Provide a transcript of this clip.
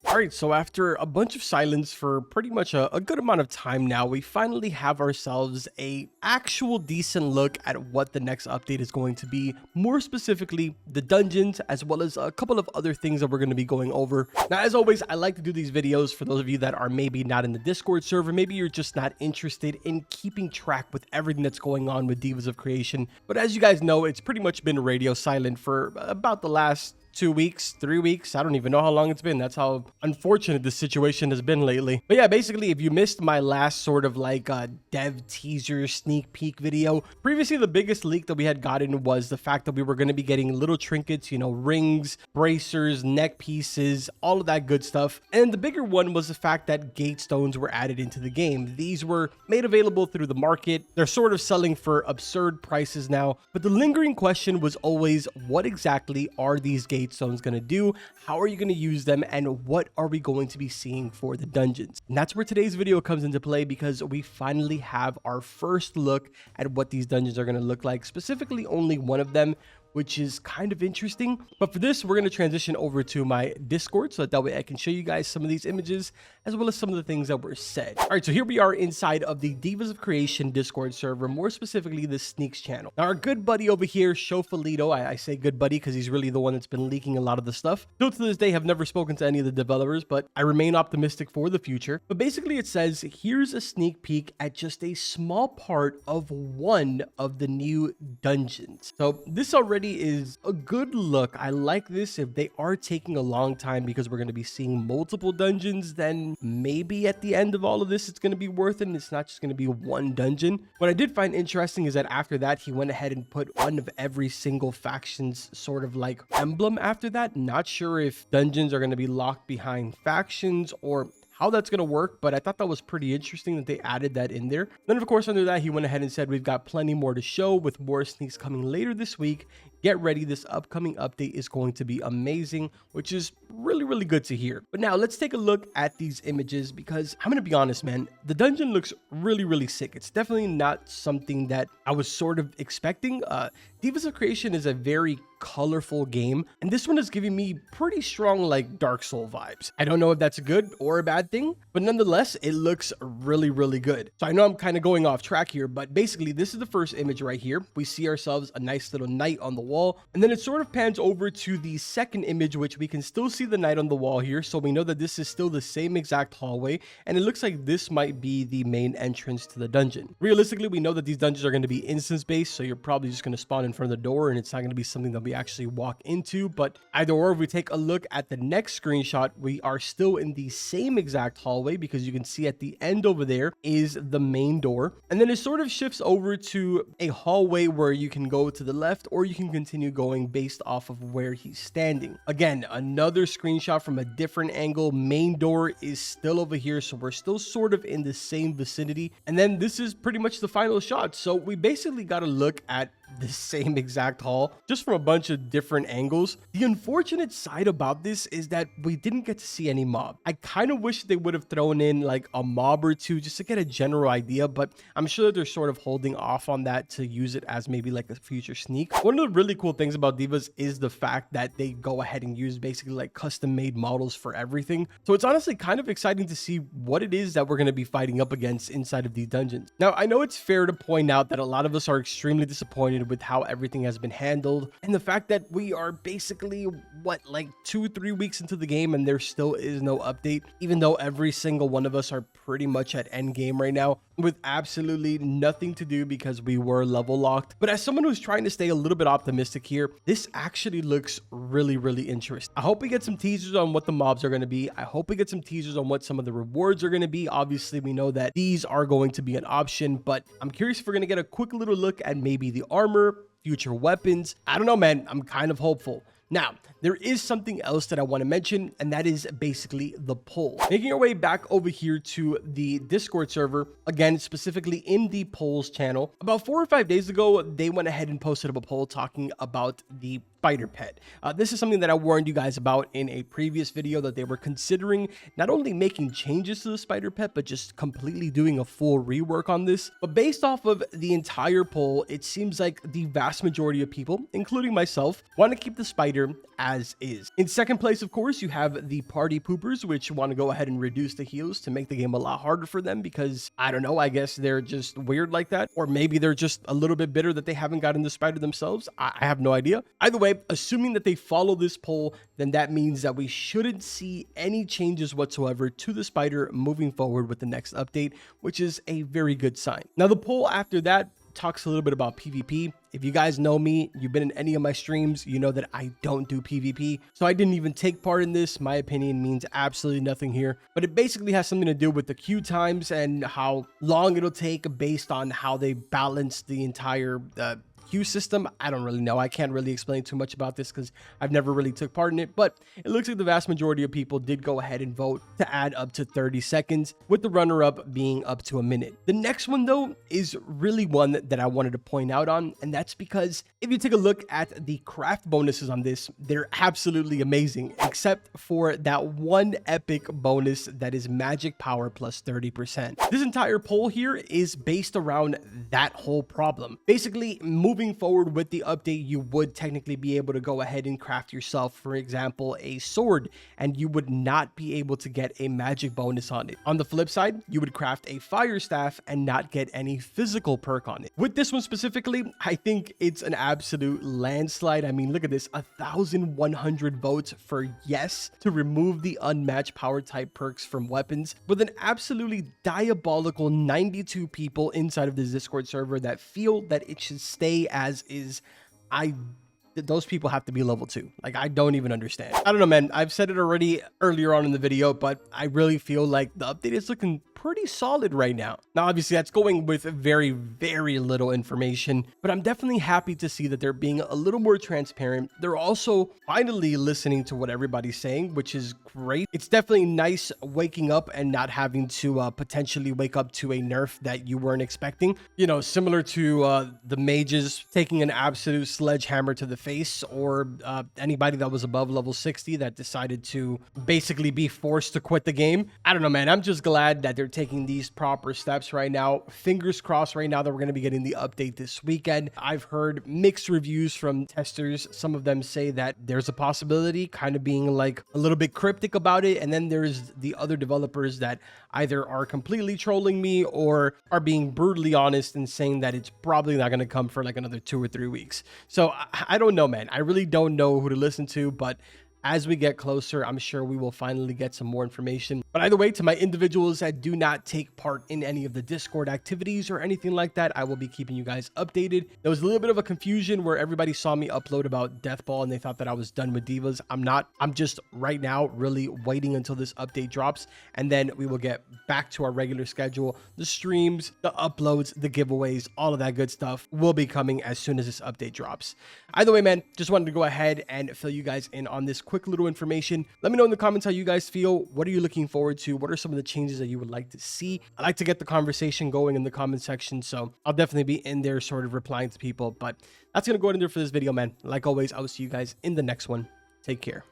All right, so after a bunch of silence for pretty much a good amount of time now, we finally have ourselves a actual decent look at what the next update is going to be. More specifically, the dungeons, as well as a couple of other things that we're going to be going over. Now, as always, I like to do these videos for those of you that are maybe not in the Discord server. Maybe you're just not interested in keeping track with everything that's going on with Divas of Creation. But as you guys know, it's pretty much been radio silent for about the last 2 weeks, 3 weeks. I don't even know how long it's been. That's how unfortunate the situation has been lately. But yeah, basically, if you missed my last sort of like dev teaser sneak peek video, previously the biggest leak that we had gotten was the fact that we were going to be getting little trinkets, you know, rings, bracers, neck pieces, all of that good stuff. And the bigger one was the fact that gate stones were added into the game. These were made available through the market. They're sort of selling for absurd prices now. But the lingering question was always, what exactly are these gate stones going to do? How are you going to use them? And what are we going to be seeing for the dungeons? And that's where today's video comes into play, because we finally have our first look at what these dungeons are going to look like, specifically only one of them, which is kind of interesting. But for this, we're going to transition over to my Discord so that way I can show you guys some of these images as well as some of the things that were said. All right, so here we are inside of the Divas of Creation Discord server, more specifically the Sneaks channel. Now, our good buddy over here, Shofalito, I say good buddy because he's really the one that's been leaking a lot of the stuff. Still to this day, have never spoken to any of the developers, but I remain optimistic for the future. But basically it says, here's a sneak peek at just a small part of one of the new dungeons. So this already is a good look. I like this. If they are taking a long time because we're going to be seeing multiple dungeons, then maybe at the end of all of this, it's going to be worth it and it's not just going to be one dungeon. What I did find interesting is that after that, he went ahead and put one of every single faction's sort of like emblem after that. Not sure if dungeons are going to be locked behind factions or how that's going to work, but I thought that was pretty interesting that they added that in there. Then of course under that, he went ahead and said we've got plenty more to show with more sneaks coming later this week. Get ready, this upcoming update is going to be amazing, which is really good to hear. But now let's take a look at these images, because I'm gonna be honest, man, the dungeon looks really sick. It's definitely not something that I was sort of expecting. Divas of Creation is a very colorful game, and this one is giving me pretty strong like Dark Soul vibes. I don't know if that's a good or a bad thing, but nonetheless, it looks really good. So I know I'm kind of going off track here, but basically this is the first image right here. We see ourselves a nice little knight on the wall, and then it sort of pans over to the second image, which we can still see the knight on the wall here. So we know that this is still the same exact hallway, and it looks like this might be the main entrance to the dungeon. Realistically, we know that these dungeons are going to be instance based, so you're probably just going to spawn in front of the door and it's not going to be something that we actually walk into. But either or, if we take a look at the next screenshot, we are still in the same exact hallway, because you can see at the end over there is the main door, and then it sort of shifts over to a hallway where you can go to the left or you can continue going based off of where he's standing. Again, another screenshot from a different angle. Main door is still over here, so we're still sort of in the same vicinity, and then this is pretty much the final shot. So we basically got to look at the same exact hall just from a bunch of different angles. The unfortunate side about this is that we didn't get to see any mob. I kind of wish they would have thrown in like a mob or two just to get a general idea, but I'm sure that they're sort of holding off on that to use it as maybe like a future sneak. One of the really cool things about Divas is the fact that they go ahead and use basically like custom made models for everything. So it's honestly kind of exciting to see what it is that we're going to be fighting up against inside of these dungeons. Now, I know it's fair to point out that a lot of us are extremely disappointed with how everything has been handled, and the fact that we are basically what, like 2-3 weeks into the game and there still is no update, even though every single one of us are pretty much at end game right now with absolutely nothing to do because we were level locked. But as someone who's trying to stay a little bit optimistic here, this actually looks really interesting. I hope we get some teasers on what the mobs are going to be. I hope we get some teasers on what some of the rewards are going to be. Obviously, we know that these are going to be an option, but I'm curious if we're going to get a quick little look at maybe the armor, future weapons. I don't know, man. I'm kind of hopeful. Now, there is something else that I want to mention, and that is basically the poll. Making our way back over here to the Discord server, again, specifically in the polls channel. About 4 or 5 days ago, they went ahead and posted up a poll talking about the spider pet. This is something that I warned you guys about in a previous video, that they were considering not only making changes to the spider pet, but just completely doing a full rework on this. But based off of the entire poll, it seems like the vast majority of people, including myself, want to keep the spider as is. In second place, of course, you have the party poopers, which want to go ahead and reduce the heals to make the game a lot harder for them because, I don't know, I guess they're just weird like that. Or maybe they're just a little bit bitter that they haven't gotten the spider themselves. I have no idea. Either way, assuming that they follow this poll, then that means that we shouldn't see any changes whatsoever to the spider moving forward with the next update, which is a very good sign. Now, the poll after that talks a little bit about PvP. If you guys know me, you've been in any of my streams, you know that I don't do PvP. So I didn't even take part in this. My opinion means absolutely nothing here. But it basically has something to do with the queue times and how long it'll take based on how they balance the entire queue system. I don't really know. I can't really explain too much about this because I've never really took part in it, but it looks like the vast majority of people did go ahead and vote to add up to 30 seconds, with the runner-up being up to a minute. The next one, though, is really one that I wanted to point out on, and that's because if you take a look at the craft bonuses on this, they're absolutely amazing, except for that one epic bonus that is magic power plus 30%. This entire poll here is based around that whole problem. Basically, moving forward with the update, you would technically be able to go ahead and craft yourself, for example, a sword, and you would not be able to get a magic bonus on it. On the flip side, you would craft a fire staff and not get any physical perk on it. With this one specifically, I think it's an absolute landslide. I mean, look at this, 1,100 votes for yes to remove the unmatched power type perks from weapons, with an absolutely diabolical 92 people inside of this Discord server that feel that it should stay as is. Those people have to be level 2. Like, I don't even understand. I don't know, man. I've said it already earlier on in the video, but I really feel like the update is looking pretty solid right now. Now, obviously, that's going with very, very little information, but I'm definitely happy to see that they're being a little more transparent. They're also finally listening to what everybody's saying, which is great. It's definitely nice waking up and not having to potentially wake up to a nerf that you weren't expecting. You know, similar to the mages taking an absolute sledgehammer to the face, or anybody that was above level 60 that decided to basically be forced to quit the game. I don't know, man. I'm just glad that they're taking these proper steps right now. Fingers crossed right now that we're going to be getting the update this weekend. I've heard mixed reviews from testers. Some of them say that there's a possibility, kind of being like a little bit cryptic about it. And then there's the other developers that either are completely trolling me or are being brutally honest and saying that it's probably not going to come for like another 2 or 3 weeks. So I don't know, man. I really don't know who to listen to, but as we get closer, I'm sure we will finally get some more information. But either way, to my individuals that do not take part in any of the Discord activities or anything like that, I will be keeping you guys updated. There was a little bit of a confusion where everybody saw me upload about Deathball and they thought that I was done with Devas. I'm not. I'm just right now really waiting until this update drops, and then we will get back to our regular schedule. The streams, the uploads, the giveaways, all of that good stuff will be coming as soon as this update drops. Either way, man, just wanted to go ahead and fill you guys in on this quick little information. Let me know in the comments how you guys feel. What are you looking forward to? What are some of the changes that you would like to see? I like to get the conversation going in the comment section, so I'll definitely be in there sort of replying to people. But that's going to go in there for this video, man. Like always, I will see you guys in the next one. Take care.